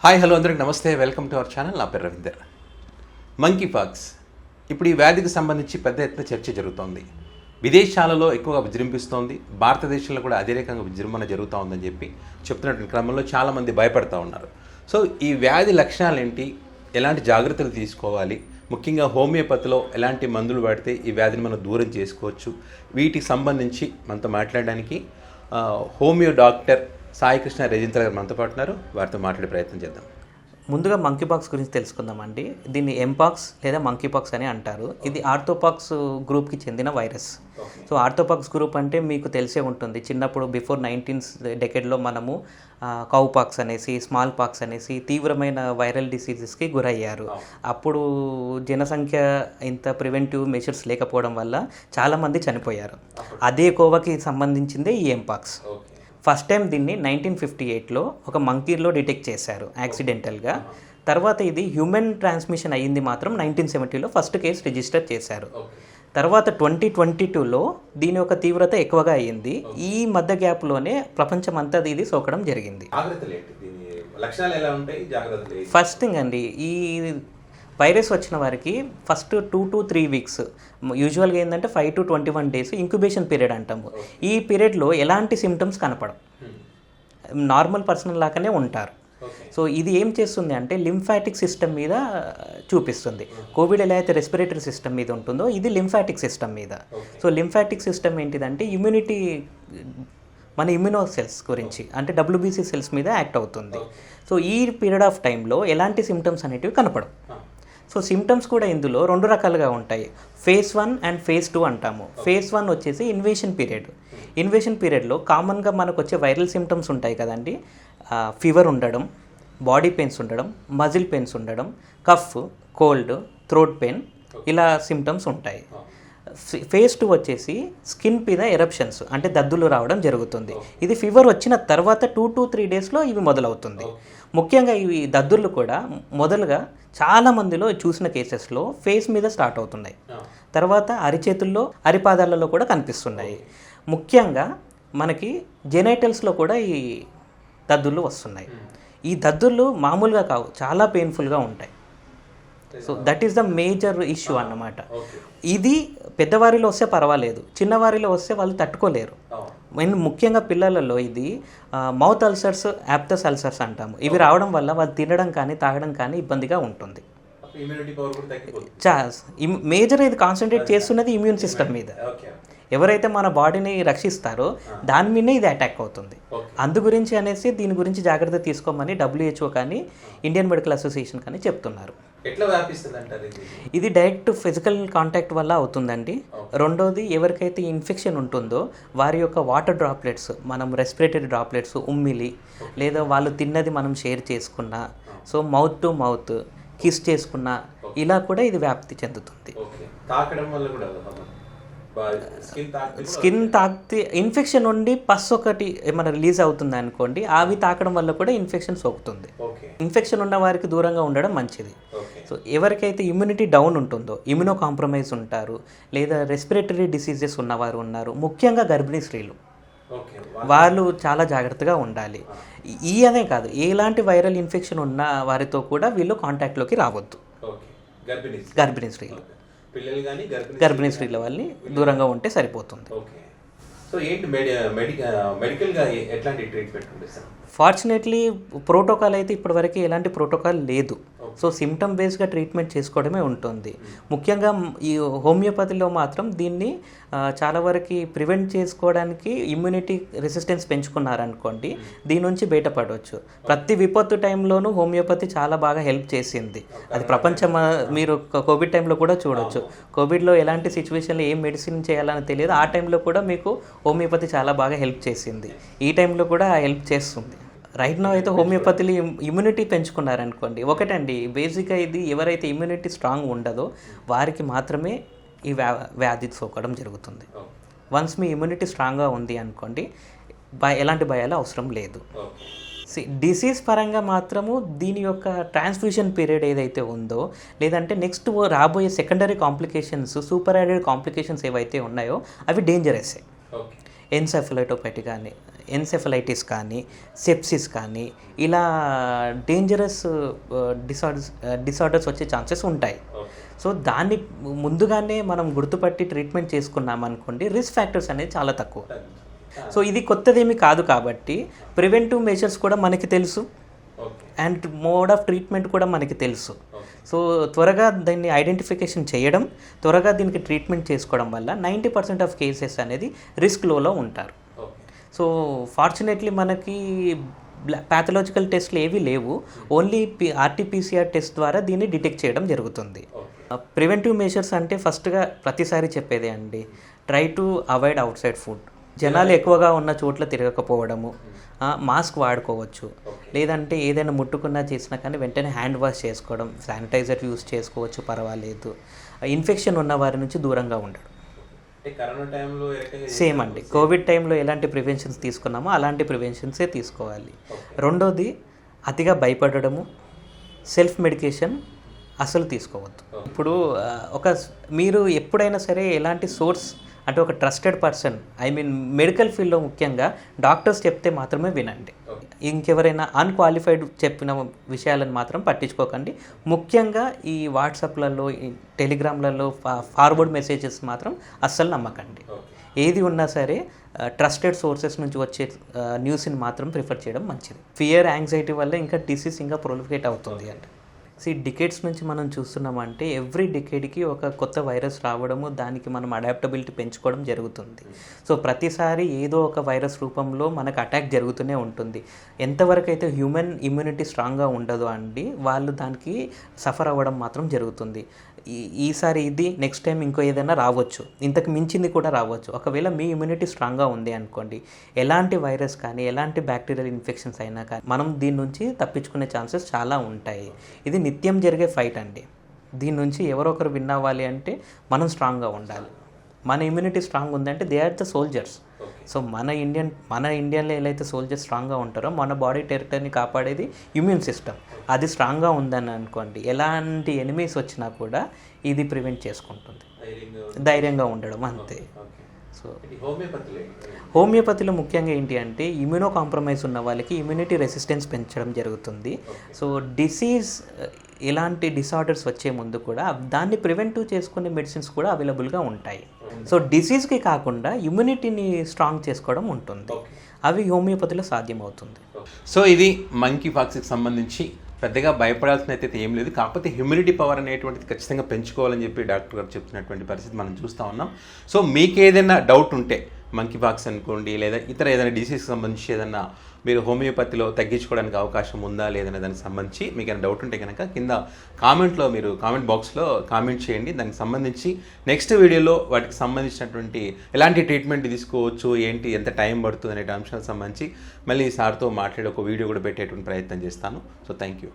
Hi hello అందరికి నమస్తే, welcome to our channel. నా పేరు రవీందర్. మంకీ పాక్స్ ఇప్పుడు ఈ వ్యాధికి సంబంధించి పెద్ద ఎత్తున చర్చ జరుగుతోంది. విదేశాలలో ఎక్కువగా విజృంభిస్తోంది, భారతదేశంలో కూడా అదే రకంగా విజృంభణ జరుగుతూ ఉందని చెప్పి చెప్తున్నటువంటి క్రమంలో చాలామంది భయపడుతూ ఉన్నారు. సో ఈ వ్యాధి లక్షణాలు ఏంటి, ఎలాంటి జాగ్రత్తలు తీసుకోవాలి, ముఖ్యంగా హోమియోపతిలో ఎలాంటి మందులు వాడితే ఈ వ్యాధిని మనం దూరం చేసుకోవచ్చు, వీటికి సంబంధించి మనతో మాట్లాడడానికి హోమియో డాక్టర్ సాయి కృష్ణ రేజింత్ర గారు మనతో పాటు ఉన్నారు. వారితో మాట్లాడే ప్రయత్నం చేద్దాం. ముందుగా మంకీ పాక్స్ గురించి తెలుసుకుందామండి. దీన్ని ఎంపాక్స్ లేదా మంకీ పాక్స్ అని అంటారు. ఇది ఆర్థోపాక్స్ గ్రూప్కి చెందిన వైరస్. సో ఆర్థోపాక్స్ గ్రూప్ అంటే మీకు తెలిసే ఉంటుంది, చిన్నప్పుడు బిఫోర్ 19th డెకెడ్లో మనము కౌపాక్స్ అనేసి, స్మాల్ పాక్స్ అనేసి తీవ్రమైన వైరల్ డిసీజెస్కి గురయ్యారు. అప్పుడు జనసంఖ్య ఇంత ప్రివెంటివ్ మెషర్స్ లేకపోవడం వల్ల చాలామంది చనిపోయారు. అదే కోవకి సంబంధించిందే ఈ ఎంపాక్స్. ఫస్ట్ టైం దీన్ని 1958లో ఒక మంకీలో డిటెక్ట్ చేశారు యాక్సిడెంటల్గా. తర్వాత ఇది హ్యూమన్ ట్రాన్స్మిషన్ అయ్యింది మాత్రం 1970లో ఫస్ట్ కేసు రిజిస్టర్ చేశారు. తర్వాత 2022లో దీని యొక్క తీవ్రత ఎక్కువగా అయ్యింది. ఈ మధ్య గ్యాప్లోనే ప్రపంచమంతా ఇది సోకడం జరిగింది. ఫస్ట్ థింగ్ అండి, ఈ వైరస్ వచ్చిన వారికి ఫస్ట్ 2 to 3 weeks, యూజువల్గా ఏంటంటే 5 to 21 days ఇంక్యుబేషన్ పీరియడ్ అంటాము. ఈ పీరియడ్లో ఎలాంటి సిమ్టమ్స్ కనపడవు, నార్మల్ పర్సన్ లాగానే ఉంటారు. సో ఇది ఏం చేస్తుంది అంటే లింఫాటిక్ సిస్టమ్ మీద చూపిస్తుంది. కోవిడ్ ఎలా అయితే రెస్పిరేటరీ సిస్టమ్ మీద ఉంటుందో ఇది లింఫాటిక్ సిస్టమ్ మీద. సో లింఫాటిక్ సిస్టమ్ ఏంటిదంటే ఇమ్యూనిటీ, మన ఇమ్యూనో సెల్స్ గురించి అంటే WBC సెల్స్ మీద యాక్ట్ అవుతుంది. సో ఈ పీరియడ్ ఆఫ్ టైంలో ఎలాంటి సిమ్టమ్స్ అనేటివి కనపడవు. సో సిమ్టమ్స్ కూడా ఇందులో 2 రకాలుగా ఉంటాయి. phase 1 అండ్ phase 2 అంటాము. phase 1 వచ్చేసి ఇన్వేషన్ పీరియడ్. ఇన్వేషన్ పీరియడ్లో కామన్గా మనకు వచ్చే వైరల్ సిమ్టమ్స్ ఉంటాయి కదండి. ఫీవర్ ఉండడం, బాడీ పెయిన్స్ ఉండడం, మజిల్ పెయిన్స్ ఉండడం, కఫ్, కోల్డ్, థ్రోట్ పెయిన్, ఇలా సిమ్టమ్స్ ఉంటాయి. phase 2 వచ్చేసి స్కిన్ మీద ఎరప్షన్స్ అంటే దద్దులు రావడం జరుగుతుంది. ఇది ఫీవర్ వచ్చిన తర్వాత 2 to 3 daysలో ఇవి మొదలవుతుంది. ముఖ్యంగా ఇవి దద్దుర్లు కూడా మొదలుగా చాలా మందిలో చూసిన కేసెస్లో ఫేస్ మీద స్టార్ట్ అవుతున్నాయి, తర్వాత అరిచేతుల్లో, అరిపాదాలలో కూడా కనిపిస్తున్నాయి. ముఖ్యంగా మనకి జెనైటల్స్లో కూడా ఈ దద్దుర్లు వస్తున్నాయి. ఈ దద్దుర్లు మామూలుగా కావు, చాలా పెయిన్ఫుల్గా ఉంటాయి. So that is the major issue అన్నమాట. ఇది పెద్దవారిలో వస్తే పర్వాలేదు, చిన్నవారిలో వస్తే వాళ్ళు తట్టుకోలేరు. ముఖ్యంగా పిల్లలలో ఇది మౌత్ అల్సర్స్, యాప్టస్ అల్సర్స్ అంటాము. ఇవి రావడం వల్ల వాళ్ళు తినడం కానీ తాగడం కానీ ఇబ్బందిగా ఉంటుంది. మేజర్ ఇది కాన్సన్ట్రేట్ చేస్తున్నది ఇమ్యూన్ సిస్టమ్ మీద. ఎవరైతే మన బాడీని రక్షిస్తారో దాని మీదనే ఇది అటాక్ అవుతుంది. అందు గురించి అనేసి దీని గురించి జాగ్రత్త తీసుకోమని WHO కానీ ఇండియన్ మెడికల్ అసోసియేషన్ కానీ చెప్తున్నారు. ఇది డైరెక్ట్ ఫిజికల్ కాంటాక్ట్ వల్ల అవుతుందండి. రెండోది, ఎవరికైతే ఇన్ఫెక్షన్ ఉంటుందో వారి యొక్క వాటర్ డ్రాప్లెట్స్, మనం రెస్పిరేటరీ డ్రాప్లెట్స్ ఉమ్మిలి, లేదా వాళ్ళు తిన్నది మనం షేర్ చేసుకున్నా, so mouth to mouth kiss చేసుకున్నా, ఇలా కూడా ఇది వ్యాప్తి చెందుతుంది. స్కిన్ తాకితే ఇన్ఫెక్షన్ ఉండి పస్ ఒకటి ఏమైనా రిలీజ్ అవుతుంది అనుకోండి, అవి తాకడం వల్ల కూడా ఇన్ఫెక్షన్ సోకుతుంది. ఇన్ఫెక్షన్ ఉన్న వారికి దూరంగా ఉండడం మంచిది. సో ఎవరికైతే ఇమ్యూనిటీ డౌన్ ఉంటుందో, ఇమ్యూనో కాంప్రమైజ్ ఉంటారు, లేదా రెస్పిరేటరీ డిసీజెస్ ఉన్నవారు ఉన్నారు, ముఖ్యంగా గర్భిణీ స్త్రీలు, వాళ్ళు చాలా జాగ్రత్తగా ఉండాలి. అనే కాదు, ఎలాంటి వైరల్ ఇన్ఫెక్షన్ ఉన్న వారితో కూడా వీళ్ళు కాంటాక్ట్లోకి రావద్దు. గర్భిణీ స్త్రీలు, గర్భిణీ స్త్రీల వాళ్ళని దూరంగా ఉంటే సరిపోతుంది. ఫార్చునేట్లీ ప్రోటోకాల్ అయితే ఇప్పటివరకు ఎలాంటి ప్రోటోకాల్ లేదు. సో సిమ్టమ్ బేస్డ్గా ట్రీట్మెంట్ చేసుకోవడమే ఉంటుంది. ముఖ్యంగా ఈ హోమియోపతిలో మాత్రం దీన్ని చాలా వరకు ప్రివెంట్ చేసుకోవడానికి ఇమ్యూనిటీ రెసిస్టెన్స్ పెంచుకున్నారనుకోండి, దీని నుంచి బయటపడవచ్చు. ప్రతి విపత్తు టైంలోనూ హోమియోపతి చాలా బాగా హెల్ప్ చేసింది. అది ప్రపంచం, మీరు కోవిడ్ టైంలో కూడా చూడొచ్చు. కోవిడ్లో ఎలాంటి సిచ్యువేషన్లో ఏం మెడిసిన్ చేయాలని తెలియదు, ఆ టైంలో కూడా మీకు హోమియోపతి చాలా బాగా హెల్ప్ చేసింది. ఈ టైంలో కూడా హెల్ప్ చేస్తుంది. రైట్ నౌ అయితే హోమియోపతిలో ఇమ్యూనిటీ పెంచుకున్నారనుకోండి, ఒకటండి బేసిక్గా ఇది ఎవరైతే ఇమ్యూనిటీ స్ట్రాంగ్ ఉండదో వారికి మాత్రమే ఈ వ్యాధి సోకడం జరుగుతుంది. వన్స్ మీ ఇమ్యూనిటీ స్ట్రాంగ్గా ఉంది అనుకోండి, ఎలాంటి భయాలు అవసరం లేదు. డిసీజ్ పరంగా మాత్రము దీని యొక్క ట్రాన్స్ఫ్యూషన్ పీరియడ్ ఏదైతే ఉందో, లేదంటే నెక్స్ట్ రాబోయే secondary complications, super added complications ఏవైతే ఉన్నాయో అవి డేంజరస్సే. ఎన్సెఫలైటోపతి కానీ, ఎన్సెఫలైటిస్ కానీ, సెప్సిస్ కానీ ఇలా డేంజరస్ డిసార్డర్స్ వచ్చే ఛాన్సెస్ ఉంటాయి. సో దాన్ని ముందుగానే మనం గుర్తుపట్టి ట్రీట్మెంట్ చేసుకున్నాం అనుకోండి, రిస్క్ ఫ్యాక్టర్స్ అనేది చాలా తక్కువ. సో ఇది కొత్తదేమీ కాదు కాబట్టి ప్రివెంటివ్ మెజర్స్ కూడా మనకి తెలుసు అండ్ మోడ్ ఆఫ్ ట్రీట్మెంట్ కూడా మనకి తెలుసు. సో త్వరగా దాన్ని ఐడెంటిఫికేషన్ చేయడం, త్వరగా దీనికి ట్రీట్మెంట్ చేసుకోవడం వల్ల 90% ఆఫ్ కేసెస్ అనేది రిస్క్ లోలో ఉంటారు. సో ఫార్చునేట్లీ మనకి ప్యాథలాజికల్ టెస్ట్లు ఏవి లేవు, ఓన్లీ ఆర్టీపీసీఆర్ టెస్ట్ ద్వారా దీన్ని డిటెక్ట్ చేయడం జరుగుతుంది. ప్రివెంటివ్ మెజర్స్ అంటే ఫస్ట్గా ప్రతిసారి చెప్పేదే అండి, try to avoid out side food. జనాలు ఎక్కువగా ఉన్న చోట్ల తిరగకపోవడము, మాస్క్ వాడుకోవచ్చు, లేదంటే ఏదైనా ముట్టుకున్నా చేసినా కానీ వెంటనే హ్యాండ్ వాష్ చేసుకోవడం, శానిటైజర్ యూస్ చేసుకోవచ్చు, పర్వాలేదు. ఇన్ఫెక్షన్ ఉన్న వారి నుంచి దూరంగా ఉండడం. సేమ్ అండి, కోవిడ్ టైంలో ఎలాంటి ప్రివెన్షన్స్ తీసుకున్నామో అలాంటి ప్రివెన్షన్సే తీసుకోవాలి. రెండోది, అతిగా భయపడము, సెల్ఫ్ మెడికేషన్ అసలు తీసుకోవద్దు. ఇప్పుడు మీరు ఎప్పుడైనా సరే ఎలాంటి సోర్స్ అంటే ఒక trusted person, I mean medical ఫీల్డ్లో ముఖ్యంగా డాక్టర్స్ చెప్తే మాత్రమే వినండి. ఇంకెవరైనా అన్క్వాలిఫైడ్ చెప్పిన విషయాలను మాత్రం పట్టించుకోకండి. ముఖ్యంగా ఈ వాట్సాప్లలో, టెలిగ్రామ్లలో ఫార్వర్డ్ మెసేజెస్ మాత్రం అస్సలు నమ్మకండి. ఏది ఉన్నా సరే ట్రస్టెడ్ సోర్సెస్ నుంచి వచ్చే న్యూస్ని మాత్రం ప్రిఫర్ చేయడం మంచిది. ఫియర్, యాంగ్జైటీ వల్ల ఇంకా డిసీజ్ ఇంకా ప్రొలిఫికేట్ అవుతుంది అండి. డికేడ్స్ నుంచి మనం చూస్తున్నామంటే ఎవ్రీ డికేడ్కి ఒక కొత్త వైరస్ రావడము, దానికి మనం అడాప్టబిలిటీ పెంచుకోవడం జరుగుతుంది. సో ప్రతిసారి ఏదో ఒక వైరస్ రూపంలో మనకు అటాక్ జరుగుతూనే ఉంటుంది. ఎంతవరకు అయితే హ్యూమన్ ఇమ్యూనిటీ స్ట్రాంగ్గా ఉండదో అండి, వాళ్ళు దానికి సఫర్ అవ్వడం మాత్రం జరుగుతుంది. ఈసారి ఇది, నెక్స్ట్ టైం ఇంకో ఏదైనా రావచ్చు, ఇంతకు మించింది కూడా రావచ్చు. ఒకవేళ మీ ఇమ్యూనిటీ స్ట్రాంగ్గా ఉంది అనుకోండి, ఎలాంటి వైరస్ కానీ ఎలాంటి బ్యాక్టీరియల్ ఇన్ఫెక్షన్స్ అయినా కానీ మనం దీని నుంచి తప్పించుకునే ఛాన్సెస్ చాలా ఉంటాయి. ఇది నిత్యం జరిగే ఫైట్ అండి. దీని నుంచి ఎవరో ఒకరు విన్ అవ్వాలి అంటే మనం స్ట్రాంగ్గా ఉండాలి. మన ఇమ్యూనిటీ స్ట్రాంగ్ ఉందంటే they are the soldiers. So మన ఇండియన్లో ఎలా అయితే సోల్జర్స్ స్ట్రాంగ్గా ఉంటారో, మన బాడీ టెరిటరీని కాపాడేది ఇమ్యూన్ సిస్టమ్. అది స్ట్రాంగ్గా ఉందని అనుకోండి, ఎలాంటి ఎనిమీస్ వచ్చినా కూడా ఇది ప్రివెంట్ చేసుకుంటుంది. ధైర్యంగా ఉండడం అంతే. సో హోమియోపతిలో ముఖ్యంగా ఏంటి అంటే ఇమ్యూనో కాంప్రమైజ్ ఉన్న వాళ్ళకి ఇమ్యూనిటీ రెసిస్టెన్స్ పెంచడం జరుగుతుంది. సో డిసీజ్ ఎలాంటి డిసార్డర్స్ వచ్చే ముందు కూడా దాన్ని ప్రివెంటివ్ చేసుకునే మెడిసిన్స్ కూడా అవైలబుల్గా ఉంటాయి. సో డిసీజ్కి కాకుండా ఇమ్యూనిటీని స్ట్రాంగ్ చేసుకోవడం ఉంటుంది. అవి హోమియోపతిలో సాధ్యమవుతుంది. సో ఇది మంకీ పాక్స్కి సంబంధించి పెద్దగా భయపడాల్సిన అయితే ఏం లేదు. కాకపోతే హ్యూమిడిటీ పవర్ అనేటువంటిది ఖచ్చితంగా పెంచుకోవాలని చెప్పి డాక్టర్ గారు చెప్తున్నటువంటి పరిస్థితి మనం చూస్తూ ఉన్నాం. సో మీకు ఏదైనా డౌట్ ఉంటే మంకీ పాక్స్ అనుకోండి, లేదా ఇతర ఏదైనా డిసీజ్కి సంబంధించి ఏదైనా మీరు హోమియోపతిలో తగ్గించుకోవడానికి అవకాశం ఉందా లేదనే దానికి సంబంధించి మీకు ఏమైనా డౌట్ ఉంటే కనుక కింద కామెంట్లో మీరు కామెంట్ బాక్స్లో కామెంట్ చేయండి. దానికి సంబంధించి నెక్స్ట్ వీడియోలో వాటికి సంబంధించినటువంటి ఎలాంటి ట్రీట్మెంట్ తీసుకోవచ్చు, ఏంటి, ఎంత టైం పడుతుంది అనే అంశాలకు సంబంధించి మళ్ళీ సార్తో మాట్లాడి ఒక వీడియో కూడా పెట్టేటువంటి ప్రయత్నం చేస్తాను. So thank you.